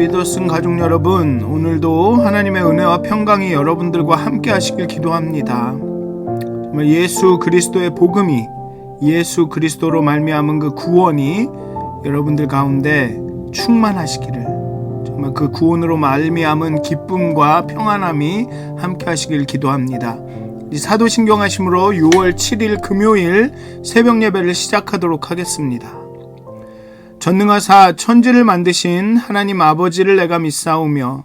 믿어쓴 가족 여러분, 오늘도 하나님의 은혜와 평강이 여러분들과 함께 하시길 기도합니다. 정말 예수 그리스도의 복음이, 예수 그리스도로 말미암은 그 구원이 여러분들 가운데 충만하시기를, 정말 그 구원으로 말미암은 기쁨과 평안함이 함께 하시길 기도합니다. 이 사도신경 하심으로 6월 7일 금요일 새벽 예배를 시작하도록 하겠습니다. 전능하사 천지를 만드신 하나님 아버지를 내가 믿사오며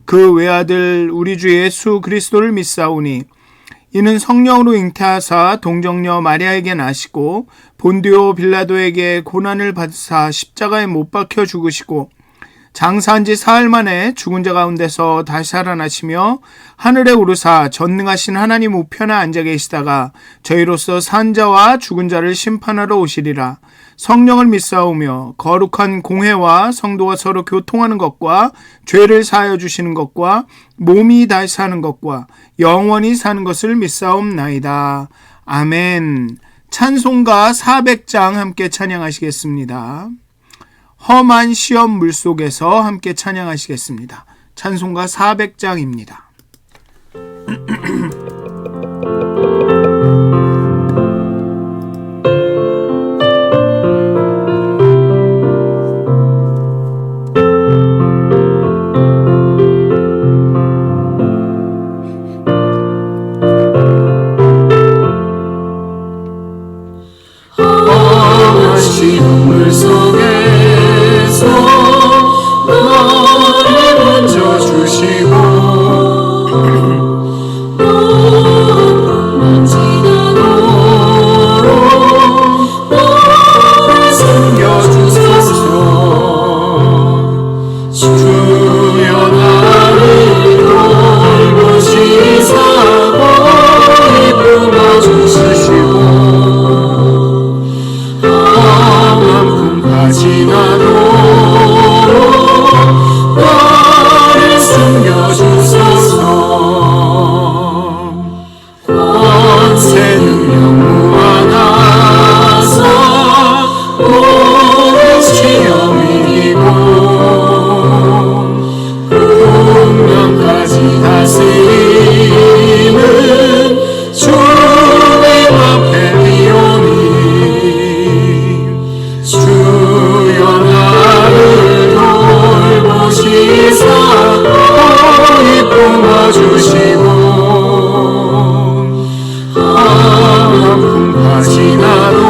그 외아들 우리 주 예수 그리스도를 믿사오니 이는 성령으로 잉태하사 동정녀 마리아에게 나시고 본디오 빌라도에게 고난을 받으사 십자가에 못 박혀 죽으시고 장사한 지 사흘 만에 죽은 자 가운데서 다시 살아나시며 하늘에 오르사 전능하신 하나님 우편에 앉아 계시다가 저희로서 산 자와 죽은 자를 심판하러 오시리라. 성령을 믿사오며 거룩한 공회와 성도가 서로 교통하는 것과 죄를 사하여 주시는 것과 몸이 다시 사는 것과 영원히 사는 것을 믿사옵나이다. 아멘. 찬송가 400장 함께 찬양하시겠습니다. 험한 시험 물속에서 함께 찬양하시겠습니다. 찬송가 400장입니다. 험한 시험 물속에 나를 얹어주시고 너만 지나도록 나를 숨겨주소서. 주여 나를 돌보시사 너희 품어주시고 험한 품과 지나도록 나를 숨겨주소서. 권세 능력 무한하사 모든 시험 이기고 운명까지 다스리는 주님 앞에 비오니 주여 나를 돌보시사 너희 품어주시고 험한 품과 지나도록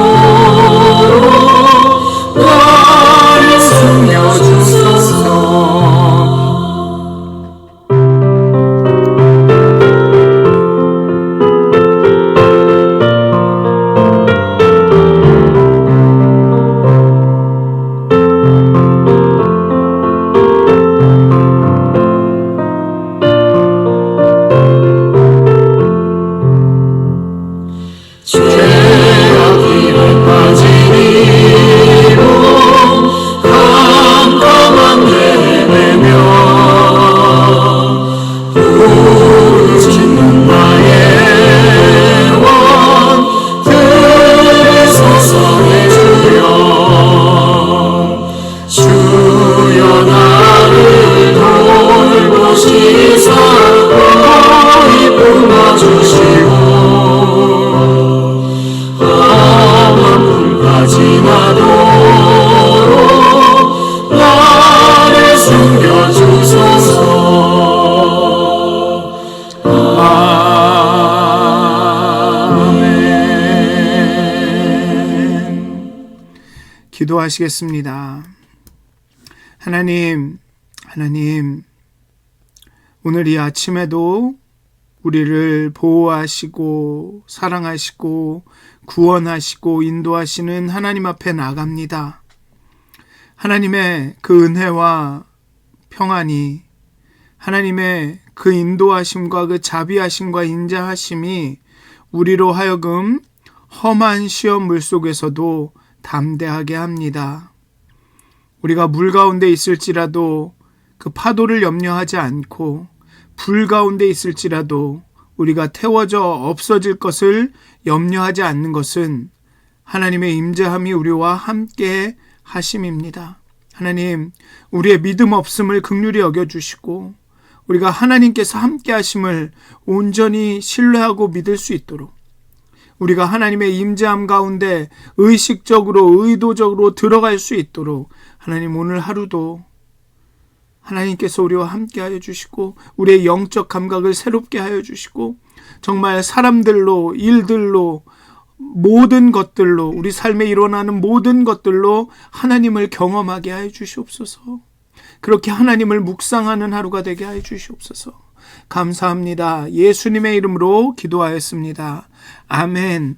나를 숨겨주소서. 죄악이를 빠진 이로 캄캄한 내매며 부르짖는 나의 원 들으소서. 주여 주여 나를 돌보시사 너희 품어주시고 지나도록 나를 숨겨주소서. 아멘. 기도하시겠습니다. 하나님, 오늘 이 아침에도 우리를 보호하시고 사랑하시고 구원하시고 인도하시는 하나님 앞에 나갑니다. 하나님의 그 은혜와 평안이, 하나님의 그 인도하심과 그 자비하심과 인자하심이 우리로 하여금 험한 시험 물속에서도 담대하게 합니다. 우리가 물 가운데 있을지라도 그 파도를 염려하지 않고 불 가운데 있을지라도 우리가 태워져 없어질 것을 염려하지 않는 것은 하나님의 임재함이 우리와 함께 하심입니다. 하나님, 우리의 믿음 없음을 긍휼히 여겨주시고 우리가 하나님께서 함께 하심을 온전히 신뢰하고 믿을 수 있도록, 우리가 하나님의 임재함 가운데 의식적으로 의도적으로 들어갈 수 있도록 하나님, 오늘 하루도 하나님께서 우리와 함께 하여 주시고 우리의 영적 감각을 새롭게 하여 주시고 정말 사람들로, 일들로, 모든 것들로, 우리 삶에 일어나는 모든 것들로 하나님을 경험하게 하여 주시옵소서. 그렇게 하나님을 묵상하는 하루가 되게 하여 주시옵소서. 감사합니다. 예수님의 이름으로 기도하였습니다. 아멘.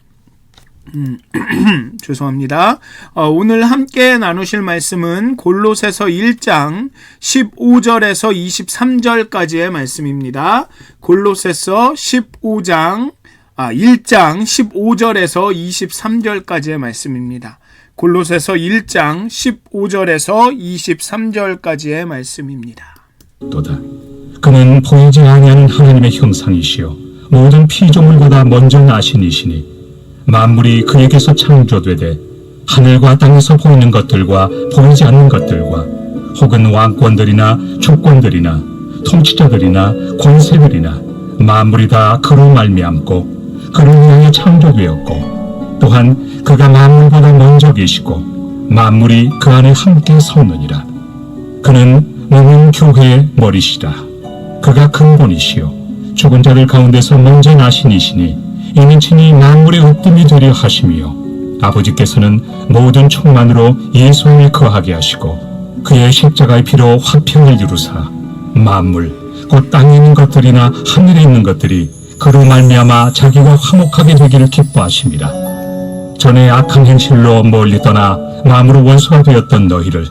죄송합니다. 오늘 함께 나누실 말씀은 골로새서 1장 15절에서 23절까지의 말씀입니다. 골로새서 1장 15절에서 23절까지의 말씀입니다. 골로새서 1장 15절에서 23절까지의 말씀입니다. 또다. 그는 보이지 아니하는 하나님의 형상이시요 모든 피조물보다 먼저 나신 이시니 만물이 그에게서 창조되되 하늘과 땅에서 보이는 것들과 보이지 않는 것들과 혹은 왕권들이나 주권들이나 통치자들이나 권세들이나 만물이 다 그로 말미암고 그를 위하여 창조되었고 또한 그가 만물보다 먼저 계시고 만물이 그 안에 함께 섰느니라. 그는 몸은 교회의 머리시라. 그가 근본이시요 죽은 자들 가운데서 먼저 나신 이시니 이는 친히 만물의 으뜸이 되려 하시며 아버지께서는 모든 충만으로 예수 안에 거하게 하시고 그의 십자가의 피로 화평을 이루사 만물 곧 땅에 있는 것들이나 하늘에 있는 것들이 그로 말미암아 자기가 화목하게 되기를 기뻐하심이라. 전에 악한 행실로 멀리 떠나 마음으로 원수가 되었던 너희를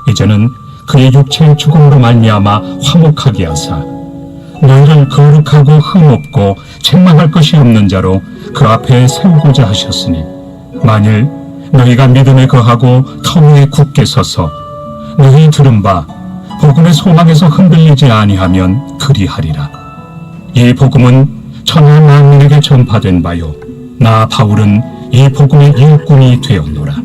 이제는 그의 육체의 죽음으로 말미암아 화목하게 하사 너희를 거룩하고 흠없고 책망할 것이 없는 자로 그 앞에 세우고자 하셨으니 만일 너희가 믿음에 거하고 터무에 굳게 서서 너희 들은 바 복음의 소망에서 흔들리지 아니하면 그리하리라. 이 복음은 천하 만민에게 전파된 바요 나 바울은 이 복음의 일꾼이 되었노라.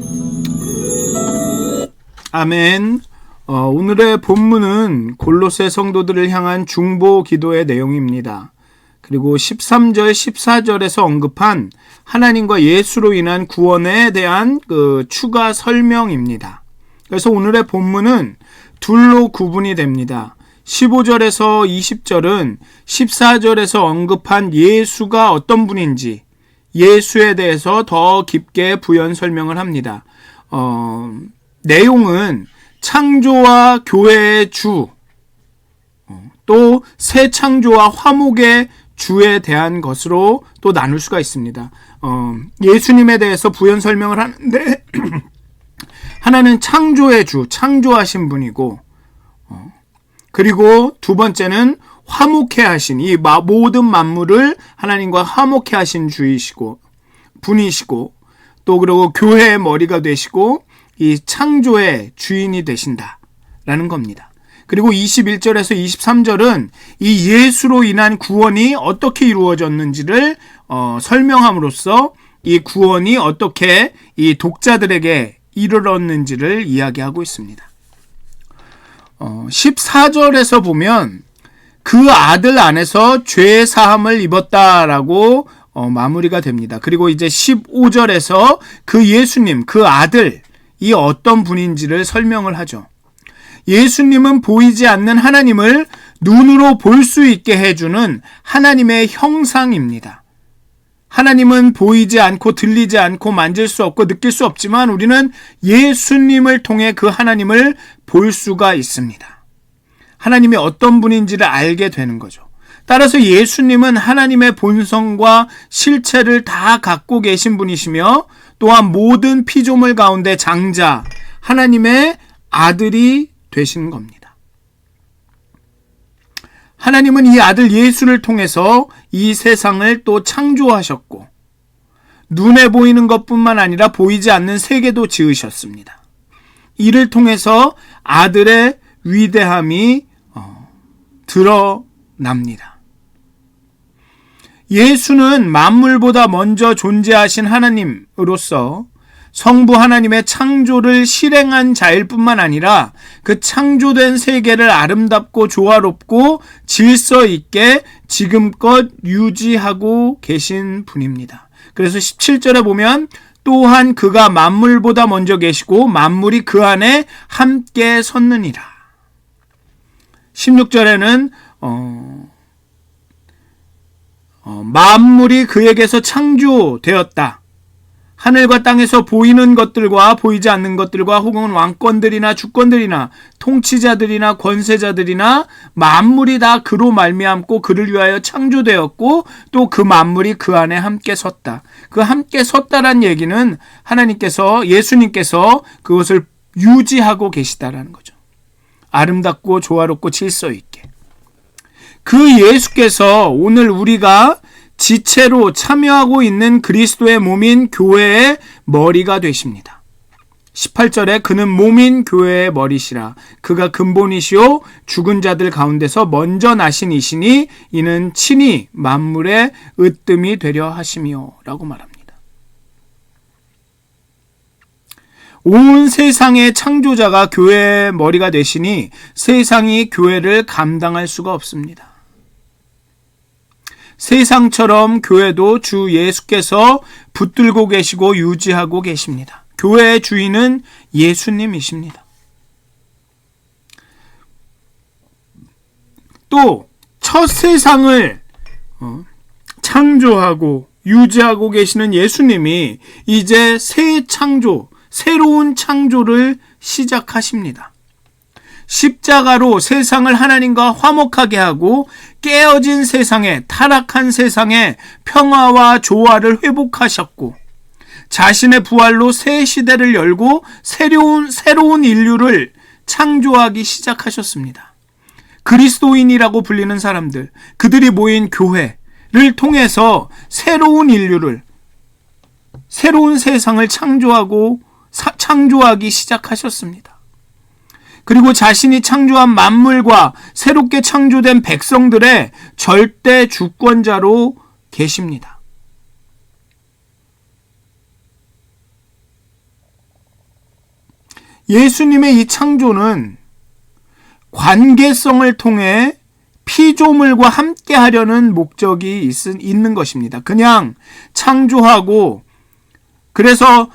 아멘. 오늘의 본문은 골로새 성도들을 향한 중보 기도의 내용입니다. 그리고 13절, 14절에서 언급한 하나님과 예수로 인한 구원에 대한 추가 설명입니다. 그래서 오늘의 본문은 둘로 구분이 됩니다. 15절에서 20절은 14절에서 언급한 예수가 어떤 분인지 예수에 대해서 더 깊게 부연 설명을 합니다. 내용은 창조와 교회의 주, 또 새 창조와 화목의 주에 대한 것으로 또 나눌 수가 있습니다. 예수님에 대해서 부연 설명을 하는데 하나는 창조의 주, 창조하신 분이고 그리고 두 번째는 화목해 하신, 이 모든 만물을 하나님과 화목해 하신 주이시고 분이시고 또 그리고 교회의 머리가 되시고 이 창조의 주인이 되신다라는 겁니다. 그리고 21절에서 23절은 이 예수로 인한 구원이 어떻게 이루어졌는지를 설명함으로써 이 구원이 어떻게 이 독자들에게 이르렀는지를 이야기하고 있습니다. 14절에서 보면 그 아들 안에서 죄 사함을 입었다라고 마무리가 됩니다. 그리고 이제 15절에서 그 예수님, 그 아들, 이 어떤 분인지를 설명을 하죠. 예수님은 보이지 않는 하나님을 눈으로 볼 수 있게 해주는 하나님의 형상입니다. 하나님은 보이지 않고 들리지 않고 만질 수 없고 느낄 수 없지만 우리는 예수님을 통해 그 하나님을 볼 수가 있습니다. 하나님이 어떤 분인지를 알게 되는 거죠. 따라서 예수님은 하나님의 본성과 실체를 다 갖고 계신 분이시며 또한 모든 피조물 가운데 장자, 하나님의 아들이 되신 겁니다. 하나님은 이 아들 예수를 통해서 이 세상을 또 창조하셨고 눈에 보이는 것뿐만 아니라 보이지 않는 세계도 지으셨습니다. 이를 통해서 아들의 위대함이 드러납니다. 예수는 만물보다 먼저 존재하신 하나님으로서 성부 하나님의 창조를 실행한 자일 뿐만 아니라 그 창조된 세계를 아름답고 조화롭고 질서 있게 지금껏 유지하고 계신 분입니다. 그래서 17절에 보면 또한 그가 만물보다 먼저 계시고 만물이 그 안에 함께 섰느니라. 16절에는 만물이 그에게서 창조되었다. 하늘과 땅에서 보이는 것들과 보이지 않는 것들과 혹은 왕권들이나 주권들이나 통치자들이나 권세자들이나 만물이 다 그로 말미암고 그를 위하여 창조되었고 또 그 만물이 그 안에 함께 섰다. 그 함께 섰다란 얘기는 하나님께서 예수님께서 그것을 유지하고 계시다라는 거죠. 아름답고 조화롭고 질서 있게. 그 예수께서 오늘 우리가 지체로 참여하고 있는 그리스도의 몸인 교회의 머리가 되십니다. 18절에 그는 몸인 교회의 머리시라. 그가 근본이시요 죽은 자들 가운데서 먼저 나신 이시니 이는 친히 만물의 으뜸이 되려 하심이요 라고 말합니다. 온 세상의 창조자가 교회의 머리가 되시니 세상이 교회를 감당할 수가 없습니다. 세상처럼 교회도 주 예수께서 붙들고 계시고 유지하고 계십니다. 교회의 주인은 예수님이십니다. 또 첫 세상을 창조하고 유지하고 계시는 예수님이 이제 새 창조, 새로운 창조를 시작하십니다. 십자가로 세상을 하나님과 화목하게 하고 깨어진 세상에, 타락한 세상에 평화와 조화를 회복하셨고 자신의 부활로 새 시대를 열고 새로운 인류를 창조하기 시작하셨습니다. 그리스도인이라고 불리는 사람들, 그들이 모인 교회를 통해서 새로운 인류를, 새로운 세상을 창조하기 시작하셨습니다. 그리고 자신이 창조한 만물과 새롭게 창조된 백성들의 절대 주권자로 계십니다. 예수님의 이 창조는 관계성을 통해 피조물과 함께 하려는 목적이 있는 것입니다. 그냥 창조하고, 그래서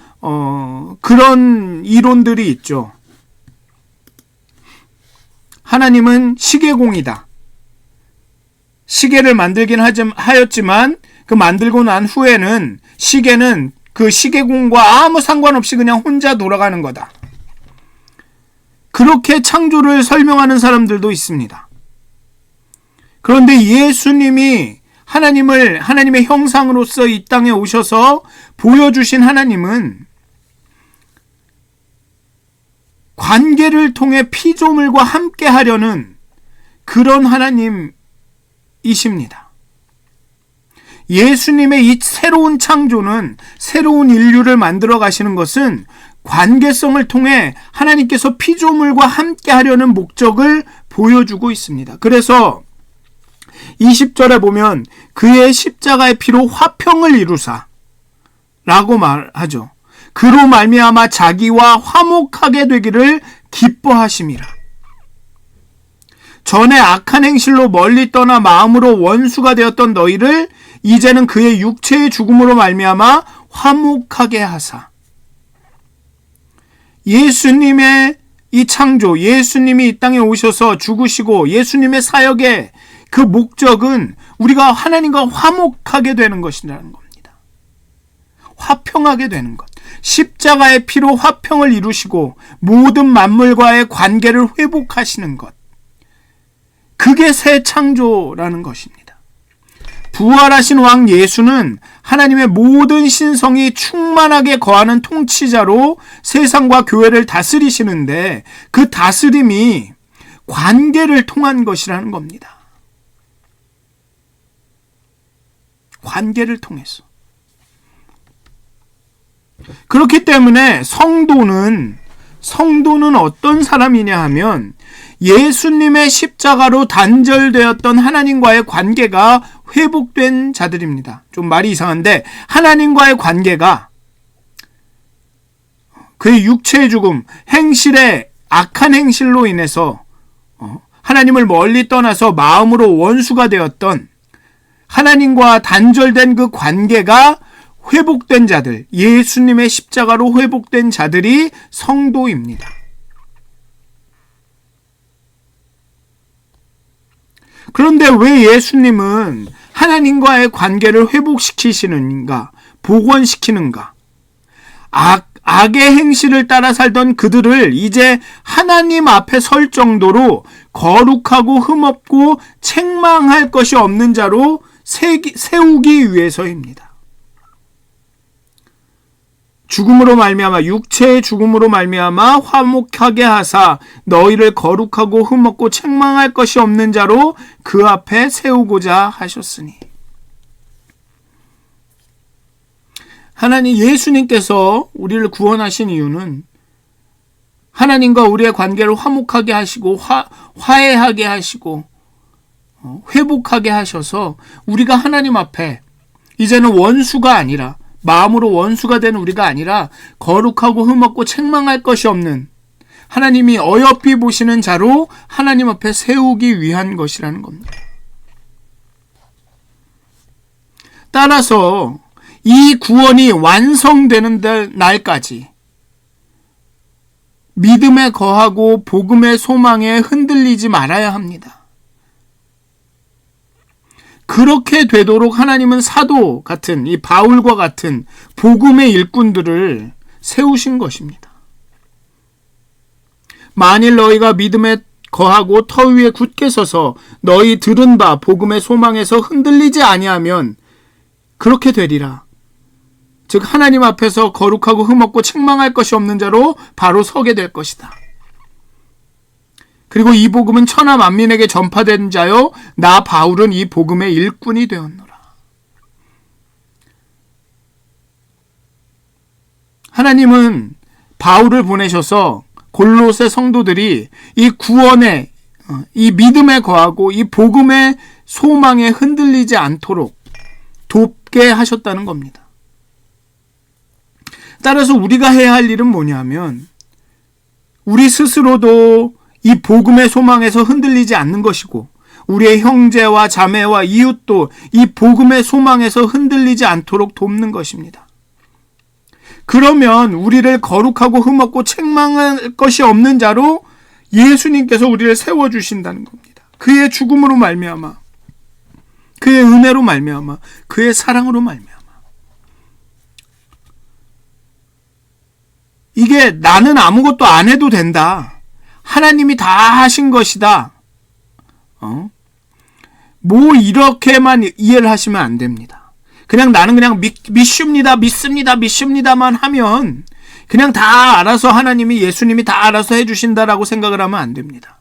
그런 이론들이 있죠. 하나님은 시계공이다. 시계를 만들긴 하였지만 그 만들고 난 후에는 시계는 그 시계공과 아무 상관없이 그냥 혼자 돌아가는 거다. 그렇게 창조를 설명하는 사람들도 있습니다. 그런데 예수님이 하나님의 형상으로서 이 땅에 오셔서 보여주신 하나님은 관계를 통해 피조물과 함께 하려는 그런 하나님이십니다. 예수님의 이 새로운 창조는, 새로운 인류를 만들어 가시는 것은 관계성을 통해 하나님께서 피조물과 함께 하려는 목적을 보여주고 있습니다. 그래서 20절에 보면 그의 십자가의 피로 화평을 이루사 라고 말하죠. 그로 말미암아 자기와 화목하게 되기를 기뻐하심이라. 전에 악한 행실로 멀리 떠나 마음으로 원수가 되었던 너희를 이제는 그의 육체의 죽음으로 말미암아 화목하게 하사. 예수님의 이 창조, 예수님이 이 땅에 오셔서 죽으시고 예수님의 사역의 그 목적은 우리가 하나님과 화목하게 되는 것이라는 겁니다. 화평하게 되는 것. 십자가의 피로 화평을 이루시고 모든 만물과의 관계를 회복하시는 것. 그게 새 창조라는 것입니다. 부활하신 왕 예수는 하나님의 모든 신성이 충만하게 거하는 통치자로 세상과 교회를 다스리시는데 그 다스림이 관계를 통한 것이라는 겁니다. 관계를 통해서. 그렇기 때문에 성도는 어떤 사람이냐 하면 예수님의 십자가로 단절되었던 하나님과의 관계가 회복된 자들입니다. 좀 말이 이상한데 하나님과의 관계가 그의 육체의 죽음, 행실의 악한 행실로 인해서 하나님을 멀리 떠나서 마음으로 원수가 되었던, 하나님과 단절된 그 관계가 회복된 자들, 예수님의 십자가로 회복된 자들이 성도입니다. 그런데 왜 예수님은 하나님과의 관계를 회복시키시는가, 복원시키는가? 악의 행실을 따라 살던 그들을 이제 하나님 앞에 설 정도로 거룩하고 흠없고 책망할 것이 없는 자로 세우기 위해서입니다. 죽음으로 말미암아, 육체의 죽음으로 말미암아 화목하게 하사 너희를 거룩하고 흠없고 책망할 것이 없는 자로 그 앞에 세우고자 하셨으니. 하나님, 예수님께서 우리를 구원하신 이유는 하나님과 우리의 관계를 화목하게 하시고 화해하게 하시고 회복하게 하셔서 우리가 하나님 앞에 이제는 원수가 아니라, 마음으로 원수가 된 우리가 아니라 거룩하고 흠없고 책망할 것이 없는, 하나님이 어여삐 보시는 자로 하나님 앞에 세우기 위한 것이라는 겁니다. 따라서 이 구원이 완성되는 날까지 믿음에 거하고 복음의 소망에 흔들리지 말아야 합니다. 그렇게 되도록 하나님은 사도 같은, 이 바울과 같은 복음의 일꾼들을 세우신 것입니다. 만일 너희가 믿음에 거하고 터 위에 굳게 서서 너희 들은 바 복음의 소망에서 흔들리지 아니하면 그렇게 되리라. 즉 하나님 앞에서 거룩하고 흠없고 책망할 것이 없는 자로 바로 서게 될 것이다. 그리고 이 복음은 천하 만민에게 전파된 자요, 나 바울은 이 복음의 일꾼이 되었노라. 하나님은 바울을 보내셔서 골로새 성도들이 이 구원에, 이 믿음에 거하고 이 복음의 소망에 흔들리지 않도록 돕게 하셨다는 겁니다. 따라서 우리가 해야 할 일은 뭐냐면, 우리 스스로도 이 복음의 소망에서 흔들리지 않는 것이고, 우리의 형제와 자매와 이웃도 이 복음의 소망에서 흔들리지 않도록 돕는 것입니다. 그러면 우리를 거룩하고 흠없고 책망할 것이 없는 자로 예수님께서 우리를 세워주신다는 겁니다. 그의 죽음으로 말미암아, 그의 은혜로 말미암아, 그의 사랑으로 말미암아. 이게 나는 아무것도 안 해도 된다, 하나님이 다 하신 것이다, 뭐 이렇게만 이해를 하시면 안 됩니다. 그냥 나는 그냥 믿습니다만 하면 그냥 다 알아서 하나님이, 예수님이 다 알아서 해주신다라고 생각을 하면 안 됩니다.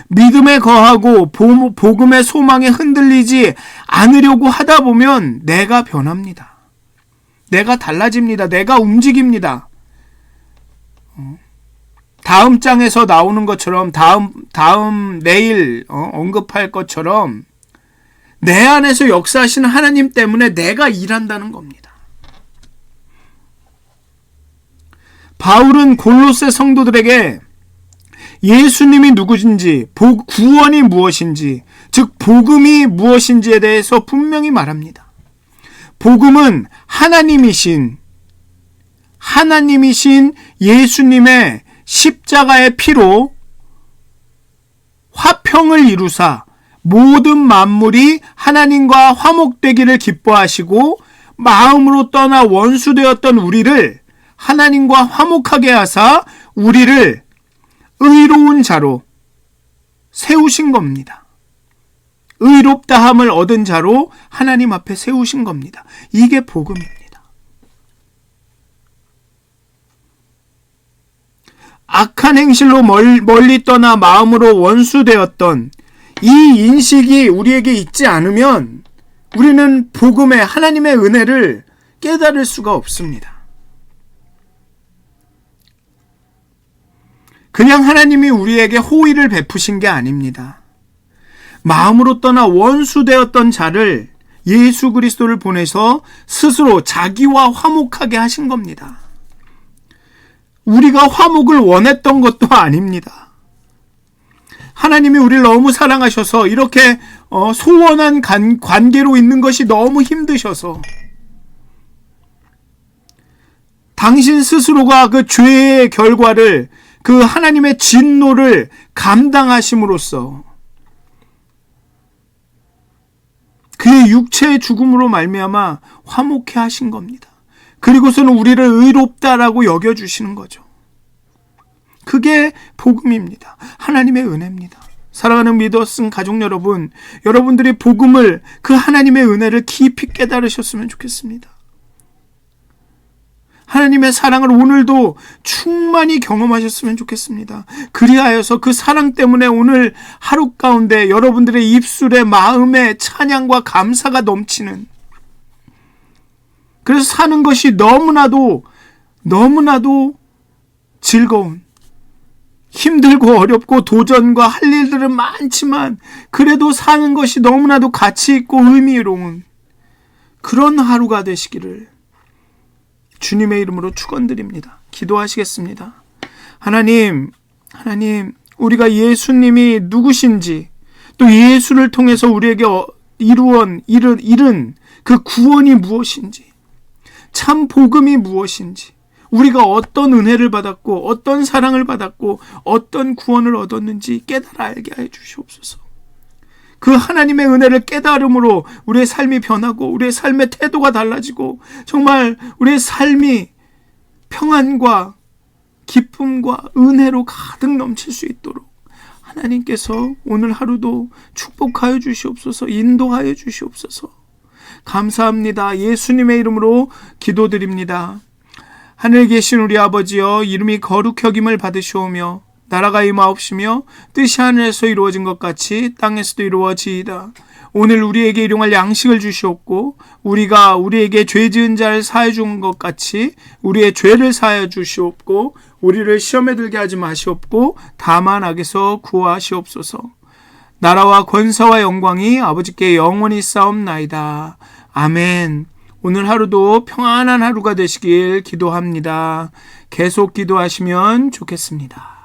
믿음에 거하고 복음의 소망에 흔들리지 않으려고 하다 보면 내가 변합니다. 내가 달라집니다. 내가 움직입니다. 다음 장에서 나오는 것처럼, 내일 언급할 것처럼 내 안에서 역사하시는 하나님 때문에 내가 일한다는 겁니다. 바울은 골로새 성도들에게 예수님이 누구신지, 구원이 무엇인지, 즉 복음이 무엇인지에 대해서 분명히 말합니다. 복음은 하나님이신 예수님의 십자가의 피로 화평을 이루사 모든 만물이 하나님과 화목되기를 기뻐하시고, 마음으로 떠나 원수되었던 우리를 하나님과 화목하게 하사 우리를 의로운 자로 세우신 겁니다. 의롭다함을 얻은 자로 하나님 앞에 세우신 겁니다. 이게 복음입니다. 악한 행실로 멀리 떠나 마음으로 원수되었던 이 인식이 우리에게 있지 않으면 우리는 복음의, 하나님의 은혜를 깨달을 수가 없습니다. 그냥 하나님이 우리에게 호의를 베푸신 게 아닙니다. 마음으로 떠나 원수되었던 자를, 예수 그리스도를 보내서 스스로 자기와 화목하게 하신 겁니다. 우리가 화목을 원했던 것도 아닙니다. 하나님이 우리를 너무 사랑하셔서 이렇게 소원한 관계로 있는 것이 너무 힘드셔서 당신 스스로가 그 죄의 결과를, 그 하나님의 진노를 감당하심으로써 그의 육체의 죽음으로 말미암아 화목해 하신 겁니다. 그리고서는 우리를 의롭다라고 여겨주시는 거죠. 그게 복음입니다. 하나님의 은혜입니다. 사랑하는 믿었은 가족 여러분, 여러분들이 복음을, 그 하나님의 은혜를 깊이 깨달으셨으면 좋겠습니다. 하나님의 사랑을 오늘도 충만히 경험하셨으면 좋겠습니다. 그리하여서 그 사랑 때문에 오늘 하루 가운데 여러분들의 입술에, 마음에 찬양과 감사가 넘치는, 그래서 사는 것이 너무나도 즐거운, 힘들고 어렵고 도전과 할 일들은 많지만 그래도 사는 것이 너무나도 가치 있고 의미로운 그런 하루가 되시기를 주님의 이름으로 축원드립니다. 기도하시겠습니다. 하나님, 우리가 예수님이 누구신지, 또 예수를 통해서 우리에게 이룬 그 구원이 무엇인지, 참 복음이 무엇인지, 우리가 어떤 은혜를 받았고 어떤 사랑을 받았고 어떤 구원을 얻었는지 깨달아 알게 해 주시옵소서. 그 하나님의 은혜를 깨달음으로 우리의 삶이 변하고 우리의 삶의 태도가 달라지고 정말 우리의 삶이 평안과 기쁨과 은혜로 가득 넘칠 수 있도록 하나님께서 오늘 하루도 축복하여 주시옵소서. 인도하여 주시옵소서. 감사합니다. 예수님의 이름으로 기도드립니다. 하늘에 계신 우리 아버지여, 이름이 거룩히 여김을 받으시오며 나라가 임하옵시며 뜻이 하늘에서 이루어진 것 같이 땅에서도 이루어지이다. 오늘 우리에게 일용할 양식을 주시옵고 우리가 우리에게 죄 지은 자를 사해 준 것 같이 우리의 죄를 사하여 주시옵고 우리를 시험에 들게 하지 마시옵고 다만 악에서 구하시옵소서. 나라와 권세와 영광이 아버지께 영원히 싸움나이다. 아멘. 오늘 하루도 평안한 하루가 되시길 기도합니다. 계속 기도하시면 좋겠습니다.